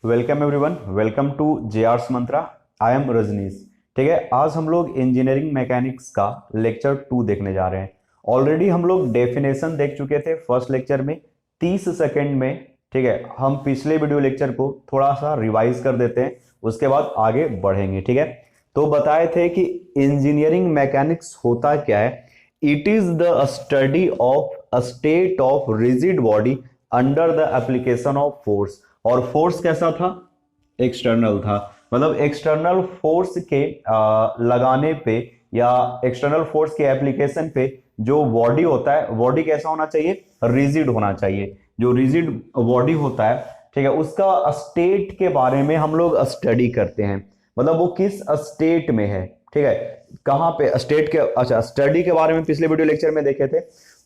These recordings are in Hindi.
Welcome everyone, welcome to J R's Mantra. I am Rajneesh. ठीक है, आज हम लोग इंजीनियरिंग मैकेनिक्स का लेक्चर 2 देखने जा रहे हैं। ऑलरेडी हम लोग डेफिनेशन देख चुके थे फर्स्ट लेक्चर में 30 सेकंड में। ठीक है, हम पिछले वीडियो लेक्चर को थोड़ा सा रिवाइज कर देते हैं, उसके बाद आगे बढ़ेंगे। ठीक है, तो बताए थे कि इंजीनियरिंग मैकेनिक्स होता क्या है। It is the study of a state of rigid body under the application of force. और फोर्स कैसा था? एक्सटर्नल था। मतलब एक्सटर्नल फोर्स के लगाने पे या एक्सटर्नल फोर्स के एप्लीकेशन पे जो बॉडी होता है, बॉडी कैसा होना चाहिए? रिजिड होना चाहिए। जो रिजिड बॉडी होता है, ठीक है, उसका स्टेट के बारे में हम लोग स्टडी करते हैं। मतलब वो किस स्टेट में है। ठीक है, कहां पे स्टेट के, अच्छा, स्टडी के बारे में पिछले वीडियो लेक्चर में देखे थे।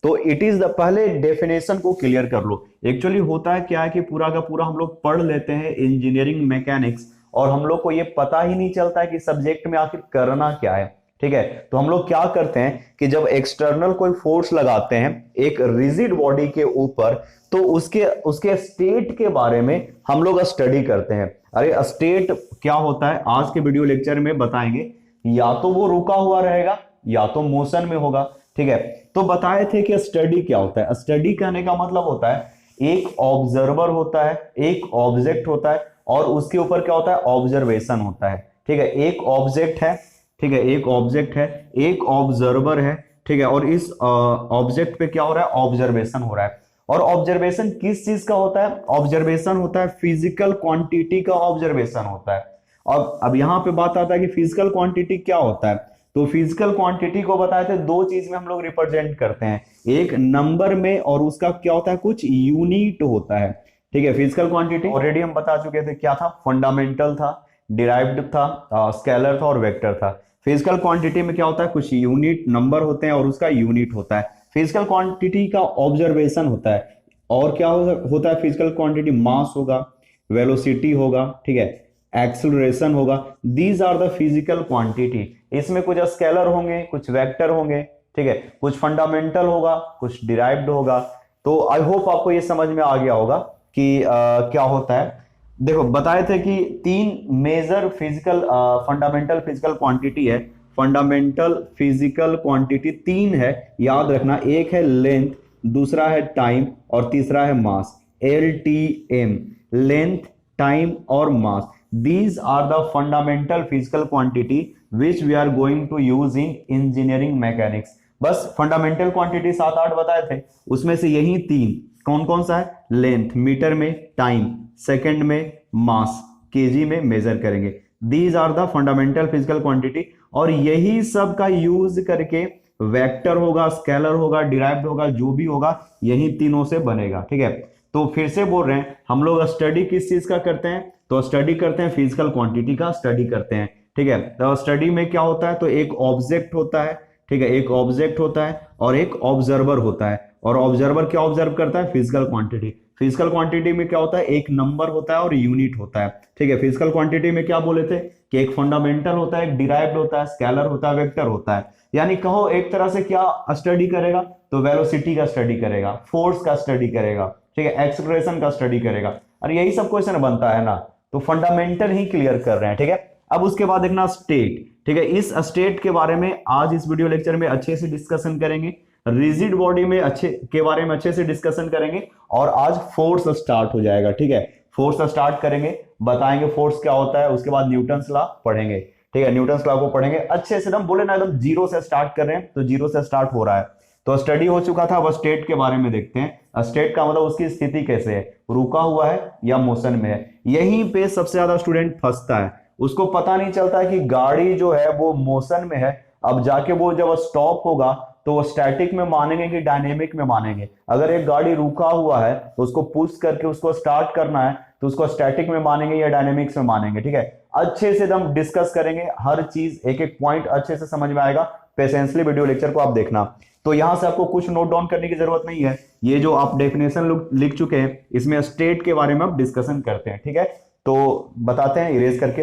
तो इट इज द, पहले डेफिनेशन को क्लियर कर लो। एक्चुअली होता है क्या है कि पूरा का पूरा हम लोग पढ़ लेते हैं इंजीनियरिंग मैकेनिक्स और हम लोग को ये पता ही नहीं चलता है कि सब्जेक्ट में आखिर करना क्या है। ठीक है, तो हम लोग क्या करते हैं कि जब एक्सटर्नल कोई फोर्स लगाते हैं एक रिजिड बॉडी के ऊपर, तो उसके उसके स्टेट के बारे में हम लोग स्टडी करते हैं। अरे स्टेट क्या होता है आज के वीडियो लेक्चर में बताएंगे। या तो वो रुका हुआ रहेगा या तो मोशन में होगा। ठीक है, तो बताए थे कि स्टडी क्या होता है। स्टडी कहने का मतलब होता है एक ऑब्जर्वर होता है, एक ऑब्जेक्ट होता है और उसके ऊपर क्या होता है? ऑब्जर्वेशन होता है। ठीक है, एक ऑब्जेक्ट है, ठीक है, एक ऑब्जेक्ट है, एक ऑब्जर्वर है। ठीक है, और इस ऑब्जेक्ट पे क्या हो रहा है? ऑब्जर्वेशन हो रहा है। और ऑब्जर्वेशन किस चीज का होता है? ऑब्जर्वेशन होता है फिजिकल क्वांटिटी का ऑब्जर्वेशन होता है। और अब यहां पे बात आता है कि फिजिकल क्वांटिटी क्या होता है। तो फिजिकल क्वांटिटी को बताए थे दो चीज में हम लोग रिप्रेजेंट करते हैं, एक नंबर में और उसका क्या होता है? कुछ यूनिट होता है। ठीक है, फिजिकल क्वांटिटी ऑलरेडी हम बता चुके थे क्या था। फंडामेंटल था, डिराइव्ड था, स्केलर था और वेक्टर था। फिजिकल क्वांटिटी में क्या होता है? कुछ यूनिट नंबर होते हैं और उसका यूनिट होता है। फिजिकल क्वांटिटी का ऑब्जर्वेशन होता है। और क्या होता है? फिजिकल क्वांटिटी मास होगा, वेलोसिटी होगा, ठीक है, एक्सेलरेशन होगा। These are the physical quantity. इसमें कुछ स्केलर होंगे, कुछ वेक्टर होंगे, ठीक है, कुछ फंडामेंटल होगा, कुछ डिराइव्ड होगा। तो आई होप आपको ये समझ में आ गया होगा कि क्या होता है। देखो, बताए थे कि तीन major physical fundamental physical quantity है। फंडामेंटल फिजिकल क्वांटिटी तीन है, याद रखना। एक है लेंथ, दूसरा है टाइम और तीसरा है मास। LTM, लेंथ, टाइम और मास। These are the fundamental physical quantity which we are going to use in engineering mechanics। बस फंडामेंटल क्वांटिटी 7-8 बताए थे, उसमें से यही तीन। कौन कौन सा है? लेंथ मीटर में, टाइम सेकंड में, मास केजी में मेजर करेंगे। These are the fundamental physical quantity. और यही सब का यूज करके वेक्टर होगा, स्केलर होगा, डिराइव्ड होगा, जो भी होगा यही तीनों से बनेगा। ठीक है, तो फिर से बोल रहे हैं हम लोग स्टडी किस चीज का करते हैं? तो स्टडी करते हैं फिजिकल क्वांटिटी का स्टडी करते हैं। ठीक है, तो स्टडी में क्या होता है? तो एक ऑब्जेक्ट होता है, ठीक है, एक ऑब्जेक्ट होता है और एक ऑब्जर्वर होता है। और ऑब्जर्वर क्या ऑब्जर्व करता है? Physical quantity. फिजिकल क्वांटिटी में क्या होता है? एक नंबर होता है और यूनिट होता है। ठीक है, फिजिकल क्वांटिटी में क्या बोले थे कि एक फंडामेंटल होता है, एक डिराइव्ड होता है, स्केलर होता है, वेक्टर होता है। यानी कहो एक तरह से क्या स्टडी करेगा? तो वेलोसिटी का स्टडी करेगा, फोर्स का स्टडी करेगा, ठीक है, एक्सेलरेशन का स्टडी करेगा। और यही सब क्वेश्चन बनता है ना, तो फंडामेंटल ही क्लियर कर रहे हैं। ठीक है, अब उसके बाद देखना स्टेट। ठीक है, इस स्टेट के बारे में आज इस वीडियो लेक्चर में अच्छे से डिस्कशन करेंगे। रिजिड बॉडी में अच्छे के बारे में अच्छे से डिस्कशन करेंगे और आज फोर्स स्टार्ट हो जाएगा। ठीक है, फोर्स स्टार्ट करेंगे, बताएंगे फोर्स क्या होता है, उसके बाद न्यूटन्स लॉ पढ़ेंगे। ठीक है, न्यूटन्स लॉ को पढ़ेंगे अच्छे से। एकदम बोले ना, एकदम जीरो से स्टार्ट कर रहे हैं, तो जीरो से स्टार्ट हो रहा है। तो स्टडी हो चुका था, वह स्टेट के बारे में देखते हैं। स्टेट का मतलब उसकी स्थिति कैसे है, रुका हुआ है या मोशन में है। यहीं पे सबसे ज्यादा स्टूडेंट फंसता है, उसको पता नहीं चलता है कि गाड़ी जो है वो मोशन में है। अब जाके वो जब स्टॉप होगा तो वो स्टैटिक में मानेंगे कि डायनेमिक में मानेंगे। अगर एक गाड़ी रुका हुआ है तो उसको पुश करके उसको स्टार्ट करना है तो उसको स्टैटिक में मानेंगे या डायनेमिक्स में मानेंगे। ठीक है, अच्छे से एकदम डिस्कस करेंगे हर चीज, एक एक पॉइंट अच्छे से समझ में आएगा। पेशेंसली वीडियो लेक्चर को आप देखना। तो यहां से आपको कुछ नोट डाउन करने की जरूरत नहीं है, ये जो आप डेफिनेशन लिख चुके हैं इसमें स्टेट के बारे में आप डिस्कशन करते हैं। ठीक है, तो बताते हैं इरेज करके।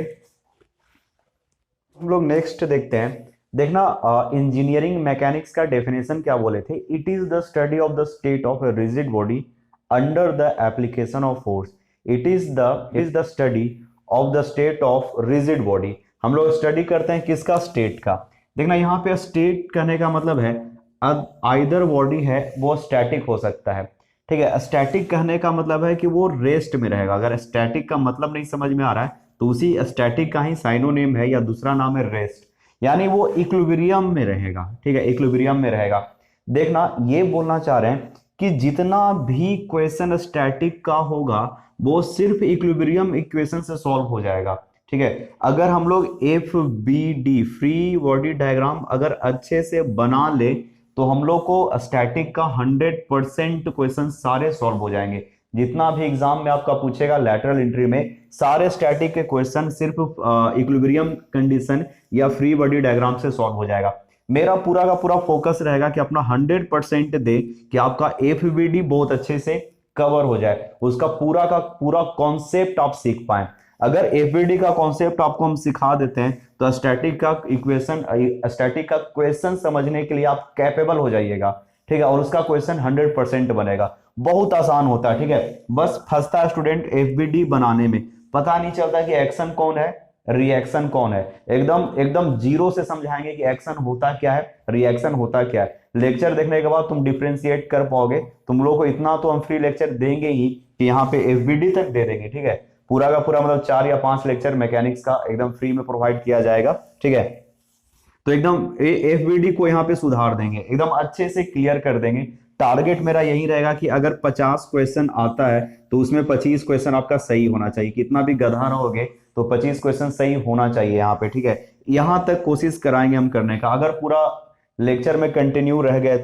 हम लोग नेक्स्ट देखते हैं। देखना, इंजीनियरिंग मैकेनिक्स का डेफिनेशन क्या बोले थे? It is the study of the state of a rigid body under the application of force. It is the study of the state of rigid body. हम लोग स्टडी करते हैं किसका? स्टेट का। देखना यहाँ पे स्टेट कहने का मतलब है आइदर बॉडी है वो स्टैटिक हो सकता है, ठीक है। स्टैटिक कहने का मतलब है कि वो रेस्ट में रहेगा। अगर स्टैटिक का मतलब नहीं समझ में आ रहा है तो उसी स्टैटिक का ही साइनोनिम है या दूसरा नाम है रेस्ट, यानी वो इक्विलिब्रियम में रहेगा, ठीक है, इक्विलिब्रियम में रहेगा। देखना ये बोलना चाह रहे हैं कि जितना भी क्वेश्चन स्टैटिक का होगा वो सिर्फ इक्विलिब्रियम इक्वेशन से सॉल्व हो जाएगा, ठीक है। अगर हम लोग F B D free body diagram अगर अच्छे से बना ले तो हम लोग को स्टैटिक का 100% क्वेश्चन सारे सॉल्व हो जाएंगे। जितना भी एग्जाम में आपका पूछेगा लैटरल एंट्री में, सारे स्टैटिक के क्वेश्चन सिर्फ इक्विलिब्रियम कंडीशन या फ्री बॉडी डायग्राम से सॉल्व हो जाएगा। मेरा पूरा का पूरा फोकस रहेगा कि अपना 100% दे कि आपका एफबीडी बहुत अच्छे से कवर हो जाए, उसका पूरा का पूरा कॉन्सेप्ट आप सीख पाए। अगर एफबीडी का कॉन्सेप्ट आपको हम सिखा देते हैं तो स्टैटिक का क्वेश्चन समझने के लिए आप कैपेबल हो जाइएगा, ठीक है, और उसका क्वेश्चन 100% बनेगा। बहुत आसान होता है, ठीक है। बस फंसता है स्टूडेंट एफबीडी बनाने में, पता नहीं चलता कि एक्शन कौन है रिएक्शन कौन है। एकदम जीरो से समझाएंगे कि एक्शन होता क्या है, रिएक्शन होता क्या है। लेक्चर देखने के बाद तुम डिफरेंशिएट कर पाओगे। तुम लोग को इतना तो हम फ्री लेक्चर देंगे ही कि यहाँ पे एफबीडी तक दे देंगे, ठीक है। पूरा का पूरा मतलब 4 या 5 लेक्चर मैकेनिक्स का एकदम फ्री में प्रोवाइड किया जाएगा, ठीक है। तो एकदम एफबीडी को यहाँ पे सुधार देंगे, एकदम अच्छे से क्लियर कर देंगे। टारगेट मेरा यही रहेगा कि अगर 50 क्वेश्चन आता है तो उसमें 25 क्वेश्चन आपका सही होना चाहिए। कितना भी गधा रहोगे तो 25 क्वेश्चन सही होना चाहिए यहाँ पे, ठीक है। यहां तक कोशिश कराएंगे हम करने का, अगर पूरा लेक्चर में कंटिन्यू रह गए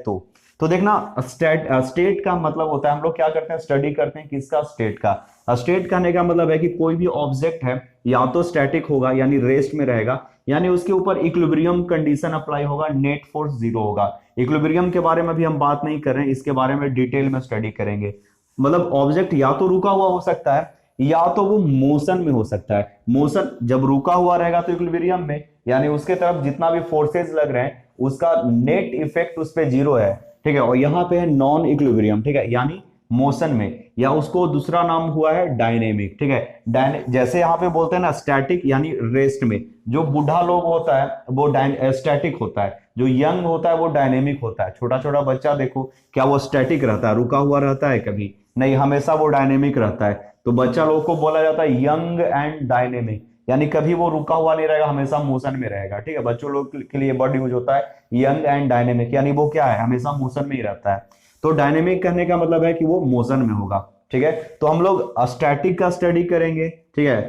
तो देखना स्टेट का मतलब होता है हम लोग क्या करते हैं, स्टडी करते हैं किसका? स्टेट का। स्टेट कहने का मतलब है कि कोई भी ऑब्जेक्ट है या तो स्टैटिक होगा यानी रेस्ट में रहेगा, यानी उसके ऊपर इक्विलिब्रियम कंडीशन अप्लाई होगा, नेट फोर्स जीरो होगा। इक्विलिब्रियम के बारे में भी हम बात नहीं कर रहे हैं, इसके बारे में डिटेल में स्टडी करेंगे। मतलब ऑब्जेक्ट या तो रुका हुआ हो सकता है या तो वो मोशन में हो सकता है। मोशन जब रुका हुआ रहेगा तो इक्विलिब्रियम में, यानी उसके तरफ जितना भी फोर्सेज लग रहे हैं उसका नेट इफेक्ट उस पर जीरो है, ठीक है। और यहाँ पे है नॉन इक्विलिब्रियम, ठीक है, यानी मोशन में, या उसको दूसरा नाम हुआ है डायनेमिक, ठीक है। जैसे यहाँ पे बोलते हैं ना स्टैटिक यानी रेस्ट में। जो बूढ़ा लोग होता है वो स्टैटिक होता है, जो यंग होता है वो डायनेमिक होता है। छोटा छोटा बच्चा देखो क्या वो स्टैटिक रहता है, रुका हुआ रहता है? कभी नहीं, हमेशा वो डायनेमिक रहता है। तो बच्चा लोग को बोला जाता है यंग एंड डायनेमिक, यानी कभी वो रुका हुआ नहीं रहेगा, हमेशा मोशन में रहेगा, ठीक है। बच्चों लोग के लिए वर्ड यूज होता है यंग एंड डायनेमिक, यानी वो क्या है, हमेशा मोशन में ही रहता है। तो डायनेमिक कहने का मतलब है कि वो मोशन में होगा, ठीक है। तो हम लोग स्टैटिक का स्टडी करेंगे, ठीक है,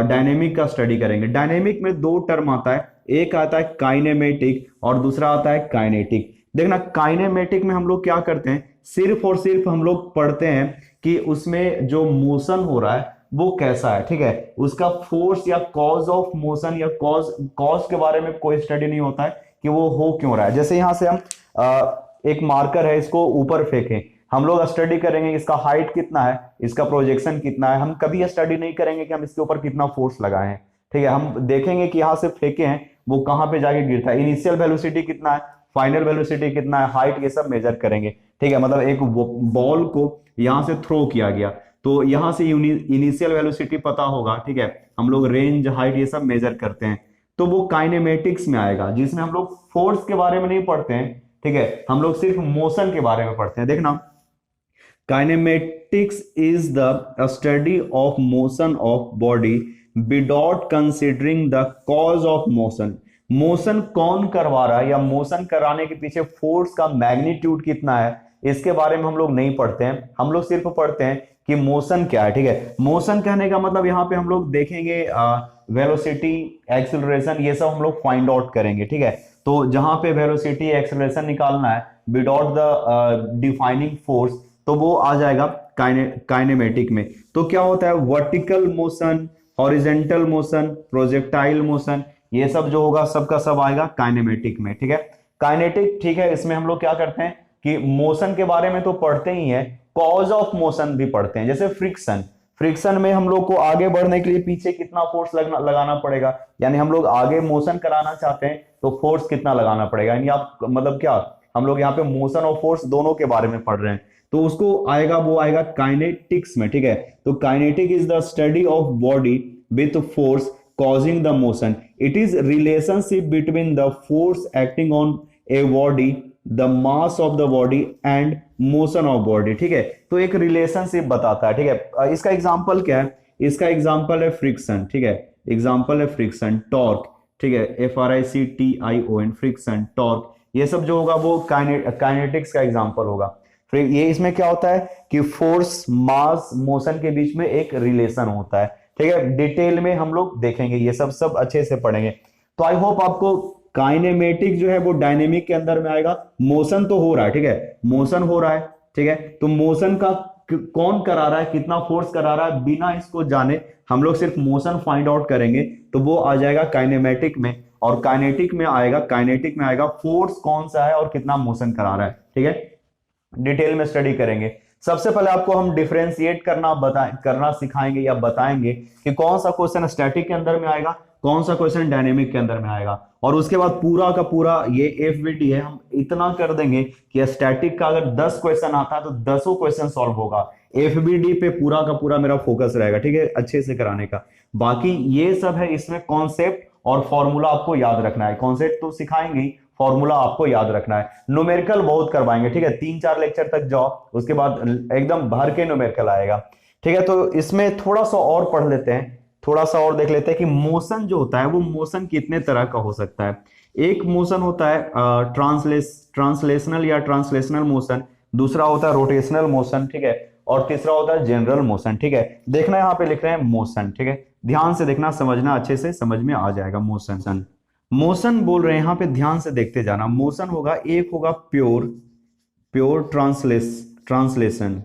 डायनेमिक का स्टडी करेंगे। डायनेमिक में 2 टर्म आता है, एक आता है काइनेमेटिक और दूसरा आता है काइनेटिक। देखना काइनेमेटिक में हम लोग क्या करते हैं, सिर्फ और सिर्फ हम लोग पढ़ते हैं कि उसमें जो मोशन हो रहा है वो कैसा है, ठीक है। उसका फोर्स या कॉज ऑफ मोशन या कॉज के बारे में कोई स्टडी नहीं होता है कि वो हो क्यों रहा है। जैसे यहां से हम एक मार्कर है, इसको ऊपर फेंकें, हम लोग स्टडी करेंगे इसका हाइट कितना है, इसका प्रोजेक्शन कितना है। हम कभी स्टडी नहीं करेंगे कि हम इसके ऊपर कितना फोर्स लगाए हैं, ठीक है। हम देखेंगे कि यहाँ से फेंके हैं वो कहाँ पे जाके गिरता है, इनिशियल वेलोसिटी कितना है, फाइनल वेलोसिटी कितना है, हाइट, ये सब मेजर करेंगे, ठीक है। मतलब एक बॉल को यहाँ से थ्रो किया गया तो यहाँ से इनिशियल वेलोसिटी पता होगा, ठीक है। हम लोग रेंज, हाइट ये सब मेजर करते हैं, तो वो काइनेमेटिक्स में आएगा, जिसमें हम लोग फोर्स के बारे में नहीं पढ़ते हैं, ठीक है। हम लोग सिर्फ मोशन के बारे में पढ़ते हैं। देखना kinematics is the study of motion of body without considering the cause of motion. Motion कौन करवा रहा है या मोशन कराने के पीछे फोर्स का मैग्नीट्यूड कितना है, इसके बारे में हम लोग नहीं पढ़ते हैं। हम लोग सिर्फ पढ़ते हैं कि मोशन क्या है, ठीक है। मोशन कहने का मतलब यहाँ पे हम लोग देखेंगे वेलोसिटी, एक्सेलरेशन, ये सब हम लोग फाइंड आउट करेंगे, ठीक है। तो जहां पे वेलोसिटी, एक्सेलरेशन निकालना है विदाउट द डिफाइनिंग फोर्स, तो वो आ जाएगा काइनेमेटिक में। तो क्या होता है, vertical motion, horizontal motion, projectile motion, ये सब जो होगा सबका सब आएगा काइनेमेटिक में, ठीक है। काइनेटिक, ठीक है, इसमें हम लोग क्या करते हैं कि मोशन के बारे में तो पढ़ते ही हैं, कॉज ऑफ मोशन भी पढ़ते हैं। जैसे फ्रिक्शन में हम लोग को आगे बढ़ने के लिए पीछे कितना फोर्स लगाना पड़ेगा, यानी हम लोग आगे मोशन कराना चाहते हैं तो फोर्स कितना लगाना पड़ेगा, यानी आप मतलब क्या, हम लोग यहाँ पे मोशन और फोर्स दोनों के बारे में पढ़ रहे हैं। तो उसको आएगा, वो आएगा काइनेटिक्स में, ठीक है। तो kinetic is the study of body with force causing the motion. It is relationship between the force acting on a body, the mass of the body and motion of body, ठीक है। तो एक रिलेशनशिप बताता है, ठीक है। इसका एग्जांपल क्या है? इसका एग्जांपल है फ्रिक्शन, ठीक है। एग्जांपल है फ्रिक्शन, टॉर्क, ठीक है, FRICTION, फ्रिक्शन, टॉर्क, ये सब जो होगा वो काइनेटिक्स का एग्जांपल होगा। फिर ये इसमें क्या होता है कि फोर्स, मास, मोशन के बीच में एक रिलेशन होता है, ठीक है। डिटेल में हम लोग देखेंगे, ये सब अच्छे से पढ़ेंगे। तो आई होप आपको काइनेमेटिक जो है वो डायनेमिक के अंदर में आएगा। मोशन तो हो रहा है, ठीक है, मोशन हो रहा है, ठीक है। तो मोशन का कौन करा रहा है, कितना फोर्स करा रहा है, बिना इसको जाने हम लोग सिर्फ मोशन फाइंड आउट करेंगे तो वो आ जाएगा काइनेमेटिक में। और काइनेटिक में आएगा फोर्स कौन सा है और कितना मोशन करा रहा है, ठीक है। डिटेल में स्टडी करेंगे। सबसे पहले आपको हम डिफरेंशिएट करना सिखाएंगे या बताएंगे कि कौन सा क्वेश्चन स्टैटिक के अंदर में आएगा, कौन सा क्वेश्चन डायनेमिक के अंदर में आएगा। और उसके बाद पूरा का पूरा ये एफबीटी है, हम इतना कर देंगे कि स्टैटिक का अगर 10 क्वेश्चन आता है तो 10 क्वेश्चन सॉल्व होगा। एफबीडी पे पूरा का पूरा मेरा फोकस रहेगा, ठीक है, अच्छे से कराने का। बाकी ये सब है, इसमें कॉन्सेप्ट और फॉर्मूला आपको याद रखना है। कॉन्सेप्ट तो सिखाएंगे ही, फॉर्मूला आपको याद रखना है। न्यूमेरिकल बहुत करवाएंगे, ठीक है, 3-4 लेक्चर तक जाओ, उसके बाद एकदम भर के न्यूमेरिकल आएगा, ठीक है। तो इसमें थोड़ा सा और पढ़ लेते हैं, थोड़ा सा और देख लेते हैं कि मोशन जो होता है वो मोशन कितने तरह का हो सकता है। एक मोशन होता है ट्रांसलेशनल या ट्रांसलेशनल मोशन, दूसरा होता है रोटेशनल मोशन, ठीक है, और तीसरा होता है जनरल मोशन, ठीक है। देखना यहाँ पे लिख रहे हैं मोशन, ठीक है, ध्यान से देखना, समझना, अच्छे से समझ में आ जाएगा। मोशन बोल रहे हैं यहाँ पे, ध्यान से देखते जाना। मोशन होगा, एक होगा प्योर ट्रांसलेशन,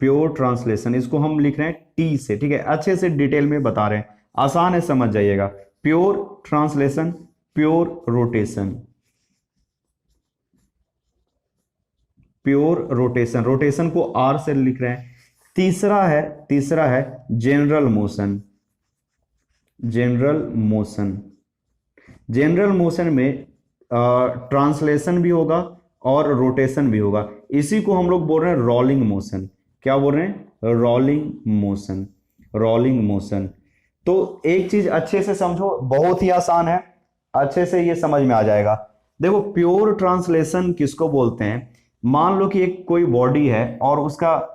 प्योर ट्रांसलेशन, इसको हम लिख रहे हैं टी से, ठीक है, अच्छे से डिटेल में बता रहे हैं, आसान है, समझ जाइएगा। Pure translation, pure rotation, pure rotation, rotation को आर से लिख रहे हैं। तीसरा है जनरल मोशन, जनरल मोशन में ट्रांसलेशन भी होगा और रोटेशन भी होगा। इसी को हम लोग बोल रहे हैं रोलिंग मोशन। क्या बोल रहे हैं? Rolling motion. तो एक चीज अच्छे से समझो, बहुत ही आसान है, अच्छे से ये समझ में आ जाएगा। देखो, प्योर ट्रांसलेशन किसको बोलते हैं? मान लो कि एक कोई बॉडी है और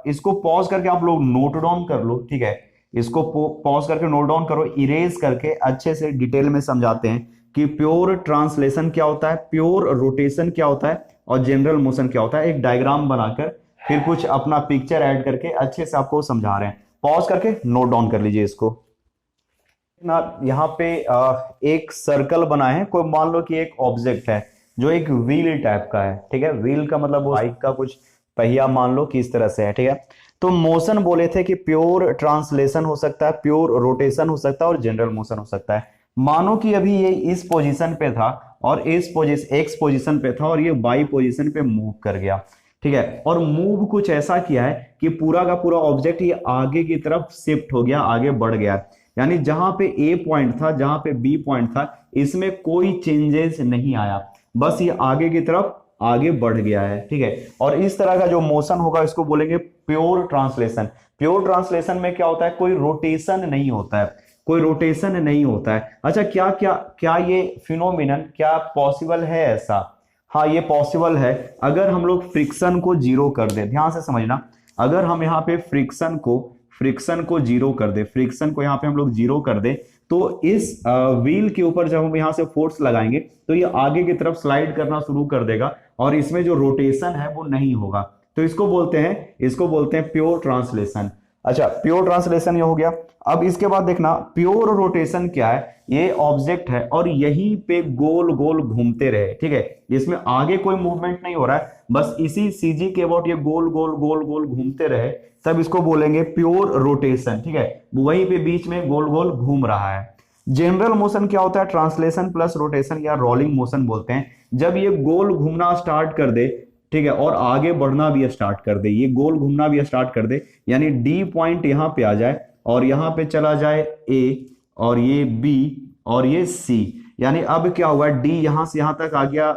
इसको पॉज करके आप लोग नोट डाउन कर लो, ठीक है, इसको पॉज करके नोट डाउन करो, इरेज करके अच्छे से डिटेल में समझाते हैं कि प्योर ट्रांसलेशन क्या होता है, प्योर रोटेशन क्या होता है और जनरल मोशन क्या होता है। एक डायग्राम बनाकर फिर कुछ अपना पिक्चर ऐड करके अच्छे से आपको समझा रहे हैं। पॉज करके नोट डाउन कर लीजिए इसको ना। यहाँ पे एक सर्कल बना है, कोई मान लो कि एक ऑब्जेक्ट है जो एक व्हील टाइप का है, ठीक है। व्हील का मतलब वो बाइक का कुछ पहिया मान लो कि इस तरह से है, ठीक है। तो मोशन बोले थे कि प्योर ट्रांसलेशन हो सकता है, प्योर रोटेशन हो सकता है और जनरल मोशन हो सकता है। मानो कि अभी ये इस पोजीशन पे था और एक्स पोजीशन पे था और ये वाई पोजीशन पे मूव कर गया, ठीक है, और मूव कुछ ऐसा किया है कि पूरा का पूरा ऑब्जेक्ट ये आगे की तरफ शिफ्ट हो गया, आगे बढ़ गया। यानी जहां पे ए पॉइंट था, जहां पे बी पॉइंट था, इसमें कोई चेंजेस नहीं आया, बस ये आगे की तरफ आगे बढ़ गया है, ठीक है। और इस तरह का जो मोशन होगा इसको बोलेंगे प्योर ट्रांसलेशन। प्योर ट्रांसलेशन में क्या होता है? कोई रोटेशन नहीं होता है, कोई रोटेशन नहीं होता है। अच्छा, क्या ये फिनोमिनन क्या पॉसिबल है ऐसा? हाँ, ये पॉसिबल है अगर हम लोग फ्रिक्शन को जीरो कर दे। ध्यान से समझना, अगर हम यहाँ पे फ्रिक्शन को जीरो कर दे, फ्रिक्शन को यहाँ पे हम लोग जीरो कर दे, तो इस व्हील के ऊपर जब हम यहाँ से फोर्स लगाएंगे तो ये आगे की तरफ स्लाइड करना शुरू कर देगा और इसमें जो रोटेशन है वो नहीं होगा। तो इसको बोलते हैं प्योर ट्रांसलेशन। अच्छा, प्योर ट्रांसलेशन ये हो गया। अब इसके बाद देखना, प्योर रोटेशन क्या है? ये ऑब्जेक्ट है और यहीं पे गोल गोल घूमते रहे, ठीक है, इसमें आगे कोई मूवमेंट नहीं हो रहा है, बस इसी सीजी के अबाउट ये गोल गोल घूमते रहे, तब इसको बोलेंगे प्योर रोटेशन, ठीक है, वहीं पे बीच में गोल गोल घूम रहा है। जनरल मोशन क्या होता है? ट्रांसलेशन प्लस रोटेशन या रोलिंग मोशन बोलते हैं। जब ये गोल घूमना स्टार्ट कर दे, ठीक है, और आगे बढ़ना भी स्टार्ट कर दे, ये गोल घूमना भी स्टार्ट कर दे, यानी डी पॉइंट यहां पे आ जाए और यहां पे चला जाए ए और ये बी और ये सी, यानी अब क्या हुआ? डी यहां से यहां तक आ गया,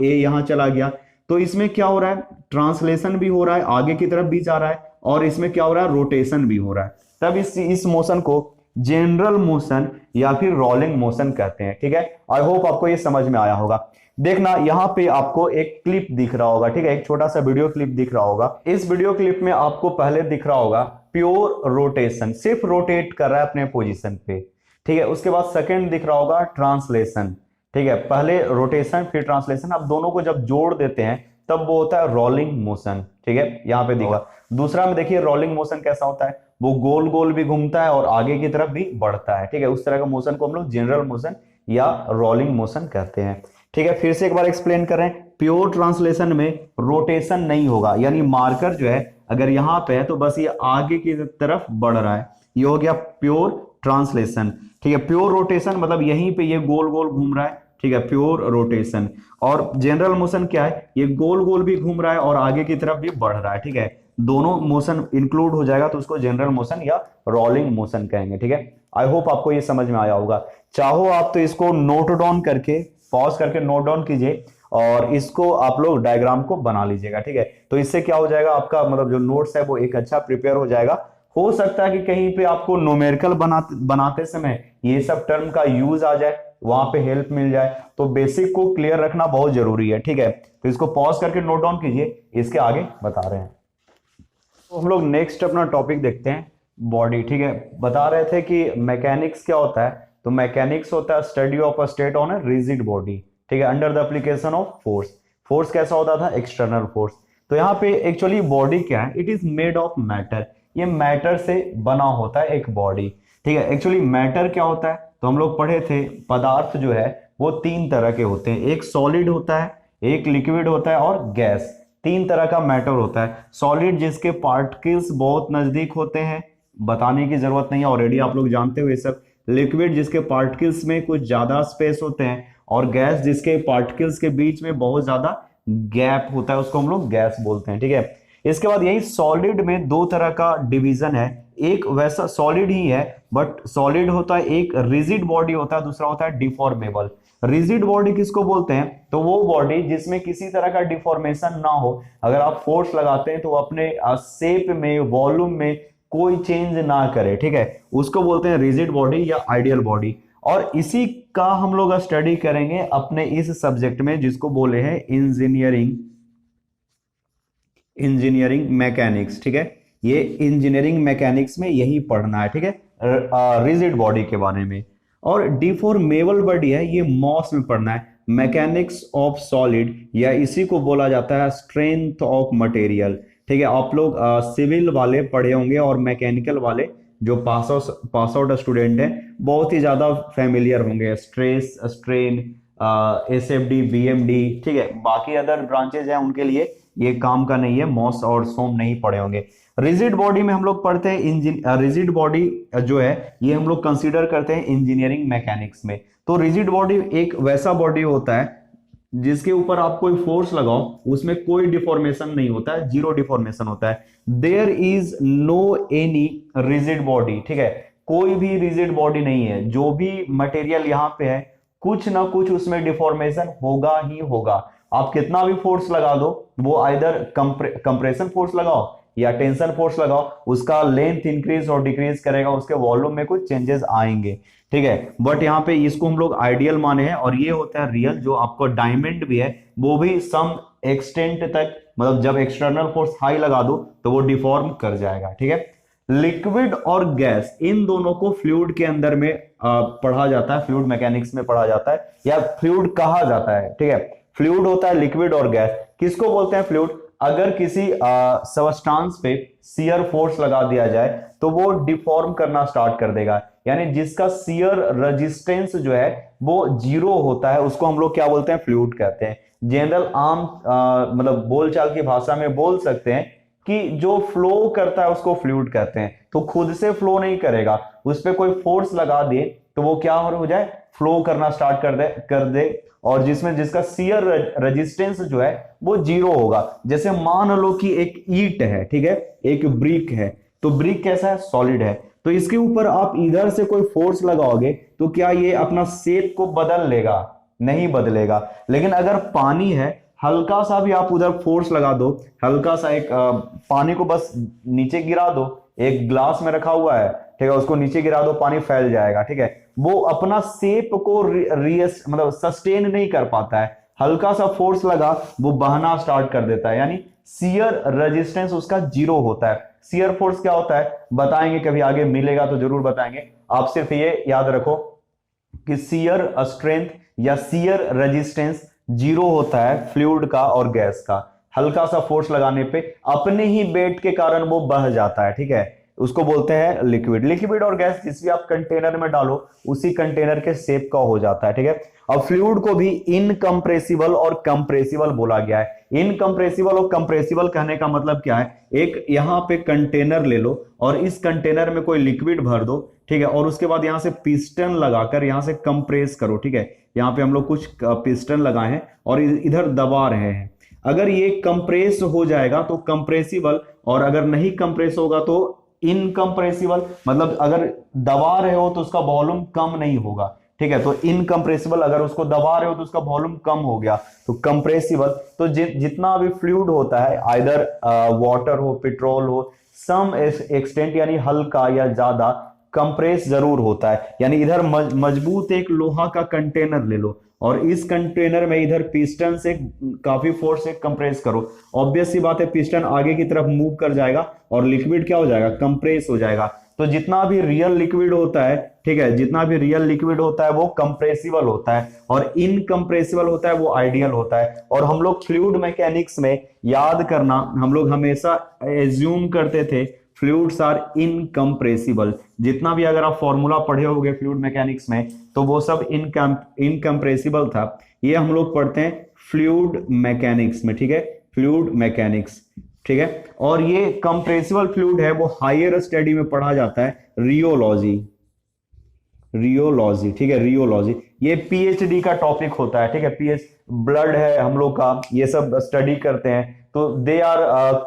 ए यहां चला गया, तो इसमें क्या हो रहा है, ट्रांसलेशन भी हो रहा है, आगे की तरफ भी जा रहा है, और इसमें क्या हो रहा है, रोटेशन भी हो रहा है। तब इस मोशन को जनरल मोशन या फिर रोलिंग मोशन कहते हैं। ठीक है, आई होप आपको ये समझ में आया होगा। देखना यहाँ पे आपको एक क्लिप दिख रहा होगा, ठीक है, एक छोटा सा वीडियो क्लिप दिख रहा होगा। इस वीडियो क्लिप में आपको पहले दिख रहा होगा प्योर रोटेशन, सिर्फ रोटेट कर रहा है अपने पोजीशन पे। ठीक है, उसके बाद सेकंड दिख रहा होगा ट्रांसलेशन। ठीक है, पहले रोटेशन फिर ट्रांसलेशन, आप दोनों को जब जोड़ देते हैं तब वो होता है रोलिंग मोशन। ठीक है, यहाँ पे दिखा। दूसरा में देखिए रोलिंग मोशन कैसा होता है, वो गोल गोल भी घूमता है और आगे की तरफ भी बढ़ता है। ठीक है, उस तरह का मोशन को हम लोग जनरल मोशन या रोलिंग मोशन कहते हैं। ठीक है, फिर से एक बार एक्सप्लेन कर रहे हैं। प्योर ट्रांसलेशन में रोटेशन नहीं होगा, यानी मार्कर जो है अगर यहाँ पे है तो बस ये आगे की तरफ बढ़ रहा है, ये हो गया प्योर ट्रांसलेशन। ठीक है, प्योर रोटेशन मतलब यहीं पे ये गोल गोल घूम रहा है। ठीक है, प्योर रोटेशन। और जनरल मोशन क्या है, ये गोल गोल भी घूम रहा है और आगे की तरफ भी बढ़ रहा है। ठीक है, दोनों मोशन इंक्लूड हो जाएगा तो उसको जनरल मोशन या रोलिंग मोशन कहेंगे। ठीक है, आई होप आपको ये समझ में आया होगा। चाहो आप तो इसको नोट डाउन करके, पॉज करके नोट डाउन कीजिए और इसको आप लोग डायग्राम को बना लीजिएगा। ठीक है, तो इससे क्या हो जाएगा, आपका मतलब जो नोट्स है वो एक अच्छा प्रिपेयर हो जाएगा। हो सकता है कि कहीं पे आपको न्यूमेरिकल बनाते समय ये सब टर्म का यूज आ जाए, वहां पे हेल्प मिल जाए, तो बेसिक को क्लियर रखना बहुत जरूरी है। ठीक है, तो इसको पॉज करके नोट डाउन कीजिए, इसके आगे बता रहे हैं। तो हम लोग नेक्स्ट अपना टॉपिक देखते हैं, बॉडी। ठीक है, बता रहे थे कि मैकेनिक्स क्या होता है, तो मैकेनिक्स होता है study of a state on a rigid body. ठीक है, under the application of force. Force कैसा होता था, एक्सटर्नल फोर्स। तो यहाँ पे एक्चुअली बॉडी क्या है, it is made of matter, ये मैटर से बना होता है एक बॉडी। ठीक है, एक्चुअली मैटर क्या होता है, तो हम लोग पढ़े थे पदार्थ जो है वो तीन तरह के होते हैं, एक सॉलिड होता है, एक लिक्विड होता है और गैस। तीन तरह का मैटर होता है। सॉलिड जिसके पार्टिकल्स बहुत नजदीक होते हैं, बताने की जरूरत नहीं है, ऑलरेडी आप लोग जानते हो ये सब। लिक्विड जिसके पार्टिकल्स में कुछ ज्यादा स्पेस होते हैं, और गैस जिसके पार्टिकल्स के बीच में बहुत ज्यादा गैप होता है, उसको हम लोग गैस बोलते हैं। ठीक है, इसके बाद यही सॉलिड में दो तरह का डिवीजन है, एक वैसा सॉलिड ही है बट सॉलिड होता है, एक रिजिड बॉडी होता है, दूसरा होता है डिफॉर्मेबल। रिजिड बॉडी किसको बोलते हैं, तो वो बॉडी जिसमें किसी तरह का डिफॉर्मेशन ना हो, अगर आप फोर्स लगाते हैं तो अपने शेप में, वॉल्यूम में कोई चेंज ना करे। ठीक है, उसको बोलते हैं रिजिड बॉडी या आइडियल बॉडी। और इसी का हम लोग स्टडी करेंगे अपने इस सब्जेक्ट में, जिसको बोले हैं इंजीनियरिंग मैकेनिक्स। ठीक है, ये इंजीनियरिंग मैकेनिक्स में यही पढ़ना है। ठीक है, रिजिड बॉडी के बारे में। और डिफॉर्मेबल बॉडी है, ये मॉस में पढ़ना है, मैकेनिक्स ऑफ सॉलिड, या इसी को बोला जाता है स्ट्रेंथ ऑफ मटेरियल। ठीक है, आप लोग सिविल वाले पढ़े होंगे और मैकेनिकल वाले जो पास आउट स्टूडेंट हैं बहुत ही ज्यादा फेमिलियर होंगे, स्ट्रेस, स्ट्रेन, एसएफडी, बीएमडी। ठीक है, बाकी अदर ब्रांचेज हैं उनके लिए ये काम का नहीं है, मॉस और सोम नहीं पढ़े होंगे। रिजिड बॉडी में हम लोग पढ़ते हैं रिजिड बॉडी जो है ये हम लोग कंसीडर करते हैं इंजीनियरिंग मैकेनिक्स में। तो रिजिड बॉडी एक वैसा बॉडी होता है जिसके ऊपर आप कोई फोर्स लगाओ उसमें कोई डिफॉर्मेशन नहीं होता है, जीरो डिफॉर्मेशन होता है। There is no any rigid body. ठीक है, कोई भी रिजिड बॉडी नहीं है, जो भी मटेरियल यहाँ पे है कुछ ना कुछ उसमें डिफॉर्मेशन होगा ही होगा। आप कितना भी फोर्स लगा दो, वो आइदर कंप्रेशन फोर्स लगाओ या टेंशन फोर्स लगाओ, उसका लेंथ इंक्रीज और डिक्रीज करेगा, उसके वॉल्यूम में कुछ चेंजेस आएंगे। ठीक है, बट यहाँ पे इसको हम लोग आइडियल माने हैं, और ये होता है रियल। जो आपको डायमंड भी है वो भी सम एक्सटेंट तक, मतलब जब एक्सटर्नल फोर्स हाई लगा दो तो वो डिफॉर्म कर जाएगा। ठीक है, लिक्विड और गैस इन दोनों को फ्लूइड के अंदर में पढ़ा जाता है, फ्लूइड मैकेनिक्स में पढ़ा जाता है या फ्लूइड कहा जाता है। ठीक है, फ्लूइड होता है लिक्विड और गैस। किसको बोलते हैं फ्लूइड, अगर किसी सबस्टांस पे शियर फोर्स लगा दिया जाए तो वो डिफॉर्म करना स्टार्ट कर देगा, यानी जिसका शियर रेजिस्टेंस जो है वो जीरो होता है, उसको हम लोग क्या बोलते हैं, फ्लूइड कहते हैं। जनरल आम मतलब बोलचाल की भाषा में बोल सकते हैं कि जो फ्लो करता है उसको फ्लूइड कहते हैं। तो खुद से फ्लो नहीं करेगा, उस पर कोई फोर्स लगा दे तो वो क्या हो जाए, फ्लो करना स्टार्ट कर दे और जिसका शियर रेजिस्टेंस जो है वो जीरो होगा। जैसे मान लो कि एक ईंट है, ठीक है, एक ब्रिक है, तो ब्रिक कैसा है, सॉलिड है, तो इसके ऊपर आप इधर से कोई फोर्स लगाओगे तो क्या ये अपना शेप को बदल लेगा, नहीं बदलेगा। लेकिन अगर पानी है, हल्का सा भी आप उधर फोर्स लगा दो, हल्का सा एक पानी को बस नीचे गिरा दो, एक ग्लास में रखा हुआ है, ठीक है, उसको नीचे गिरा दो, पानी फैल जाएगा, ठीक है। वो अपना शेप को मतलब सस्टेन नहीं कर पाता है, हल्का सा फोर्स लगा वो बहना स्टार्ट कर देता है, यानी शियर रेजिस्टेंस उसका जीरो होता है। शियर फोर्स क्या होता है बताएंगे, कभी आगे मिलेगा तो जरूर बताएंगे। आप सिर्फ ये याद रखो कि शियर स्ट्रेंथ या शियर रेजिस्टेंस जीरो होता है फ्लूइड का और गैस का। हल्का सा फोर्स लगाने पे अपने ही वेट के कारण वो बह जाता है, ठीक है, उसको बोलते हैं लिक्विड। लिक्विड और गैस जिस भी आप कंटेनर में डालो उसी कंटेनर के शेप का हो जाता है, ठीक है। अब फ्लूइड को भी इनकंप्रेसिबल और कंप्रेसिबल बोला गया है। इनकंप्रेसिबल और कंप्रेसिबल कहने का मतलब क्या है, एक यहां पे कंटेनर ले लो और इस कंटेनर में कोई लिक्विड भर दो, ठीक है, और उसके बाद यहां से पिस्टन लगाकर यहां से कंप्रेस करो, ठीक है। यहां पे हम लोग कुछ पिस्टन लगाए हैं और इधर दबा रहे हैं। अगर ये कंप्रेस हो जाएगा तो कंप्रेसिबल, और अगर नहीं कंप्रेस होगा तो इनकंप्रेसिबल, मतलब अगर दबा रहे हो तो उसका वॉल्यूम कम नहीं होगा, ठीक है। तो इनकंप्रेसिबल, अगर उसको दबा रहे हो तो उसका वॉल्यूम कम हो गया, तो कंप्रेसिबल। तो जितना भी फ्लूइड होता है, आइदर वाटर हो, पेट्रोल हो, सम एक्सटेंट यानी हल्का या ज्यादा कंप्रेस जरूर होता है। यानी इधर मजबूत एक लोहा का कंटेनर ले लो और इस कंटेनर में इधर पिस्टन से काफी फोर्स से कंप्रेस करो, ऑब्वियस सी बात है पिस्टन आगे की तरफ मूव कर जाएगा और लिक्विड क्या हो जाएगा, कंप्रेस हो जाएगा। तो जितना भी रियल लिक्विड होता है, ठीक है, जितना भी रियल लिक्विड होता है वो कंप्रेसिबल होता है और इनकंप्रेसिबल होता है वो आइडियल होता है। और हम लोग फ्लूइड मैकेनिक्स में याद करना, हम लोग हमेशा एज्यूम करते थे फ्लूइड्स आर इनकंप्रेसिबल। जितना भी अगर आप फॉर्मूला पढ़े होगे फ्लूइड मैकेनिक्स में तो वो सब इनकंप्रेसिबल था। ये हम लोग पढ़ते हैं फ्लूइड मैकेनिक्स में, ठीक है, फ्लूइड मैकेनिक्स, ठीक है। और ये कंप्रेसिबल फ्लूइड है वो हायर स्टडी में पढ़ा जाता है, रियोलॉजी, रियोलॉजी, ठीक है, रियोलॉजी। ये पीएचडी का टॉपिक होता है, ठीक है, पीएच ब्लड है हम लोग का, ये सब स्टडी करते हैं। तो दे आर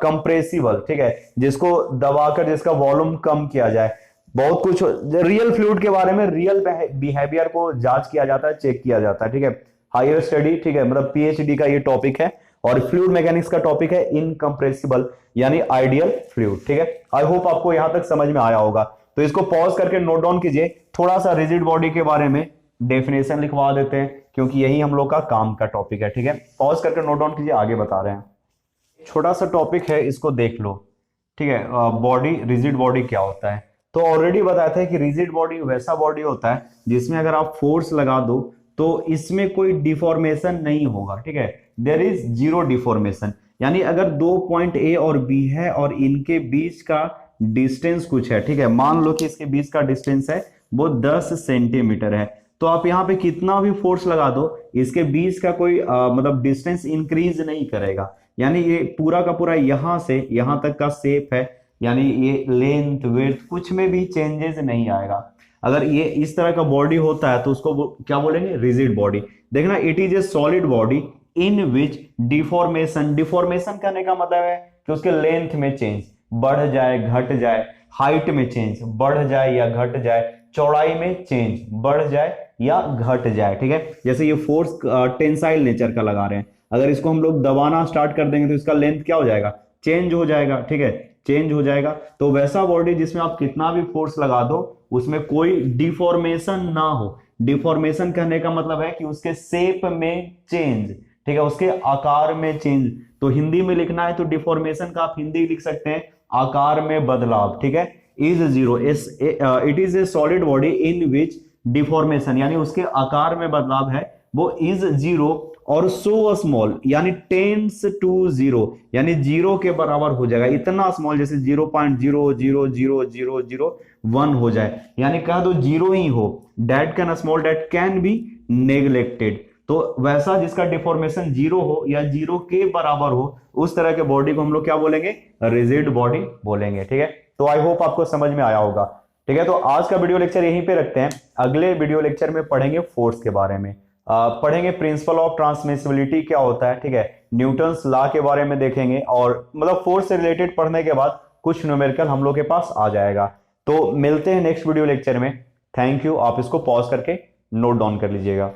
कंप्रेसिबल, ठीक है, जिसको दबाकर जिसका वॉल्यूम कम किया जाए। बहुत कुछ रियल फ्लूइड के बारे में, रियल बिहेवियर को जांच किया जाता है, चेक किया जाता है, ठीक है, हायर स्टडी, ठीक है, मतलब पीएचडी का ये टॉपिक है। और फ्लूइड मैकेनिक्स का टॉपिक है इनकंप्रेसिबल यानी आइडियल फ्लूइड, ठीक है। आई होप आपको यहां तक समझ में आया होगा। तो इसको पॉज करके नोट डाउन कीजिए। थोड़ा सा रिजिड बॉडी के बारे में डेफिनेशन लिखवा देते हैं क्योंकि यही हम लोग का काम का टॉपिक है, ठीक है। पॉज करके नोट डाउन कीजिए, आगे बता रहे हैं। छोटा सा टॉपिक है, इसको देख लो, ठीक है। बॉडी, रिजिड बॉडी क्या होता है, तो ऑलरेडी बताया था कि रिजिड बॉडी वैसा बॉडी होता है जिसमें अगर आप फोर्स लगा दो तो इसमें कोई डिफॉर्मेशन नहीं होगा, ठीक है, देयर इज जीरो डिफॉर्मेशन। यानी अगर दो पॉइंट ए और बी है और इनके बीच का डिस्टेंस कुछ है, ठीक है, मान लो कि इसके बीच का डिस्टेंस है वो 10 सेंटीमीटर है, तो आप यहाँ पे कितना भी फोर्स लगा दो इसके बीच का कोई मतलब डिस्टेंस इंक्रीज नहीं करेगा। यानी ये पूरा का पूरा यहां से यहां तक का शेप है, यानी ये लेंथ विड्थ कुछ में भी चेंजेस नहीं आएगा। अगर ये इस तरह का बॉडी होता है तो उसको क्या बोलेंगे, रिजिड बॉडी। देखना, it is a solid body in which deformation, deformation करने का मतलब है कि उसके लेंथ में चेंज, बढ़ जाए घट जाए, हाइट में चेंज, बढ़ जाए या घट जाए, चौड़ाई में चेंज, बढ़ जाए या घट जाए, ठीक है। जैसे ये फोर्स टेंसाइल नेचर का लगा रहे हैं, अगर इसको हम लोग दबाना स्टार्ट कर देंगे तो इसका लेंथ क्या हो जाएगा, चेंज हो जाएगा, ठीक है, चेंज हो जाएगा। तो वैसा बॉडी जिसमें आप कितना भी फोर्स लगा दो उसमें कोई डिफॉर्मेशन ना हो। डिफॉर्मेशन कहने का मतलब है कि उसके शेप में चेंज, ठीक है, उसके आकार में चेंज। तो हिंदी में लिखना है तो डिफॉर्मेशन का आप हिंदी लिख सकते हैं आकार में बदलाव, ठीक है। Is zero, it is a solid body in which deformation यानी उसके आकार में बदलाव है वो इज जीरो और सो स्मॉल यानी टेंस टू जीरो यानी जीरो के बराबर हो जाएगा, इतना स्मॉल जैसे 0.0000001 हो जाए, यानी कह दो जीरो ही हो। That can, small that can be neglected. तो वैसा जिसका डिफॉर्मेशन जीरो हो या जीरो के बराबर हो उस तरह के बॉडी को हम लोग क्या बोलेंगे, रिजिड बॉडी बोलेंगे, ठीक है। तो आई होप आपको समझ में आया होगा, ठीक है। तो आज का वीडियो लेक्चर यहीं पे रखते हैं। अगले वीडियो लेक्चर में पढ़ेंगे फोर्स के बारे में, पढ़ेंगे प्रिंसिपल ऑफ ट्रांसमिसिबिलिटी क्या होता है, ठीक है, न्यूटन्स लॉ के बारे में देखेंगे और मतलब फोर्स से रिलेटेड पढ़ने के बाद कुछ न्यूमेरिकल हम लोग के पास आ जाएगा। तो मिलते हैं नेक्स्ट वीडियो लेक्चर में। Thank you. आप इसको पॉज करके नोट डाउन कर लीजिएगा।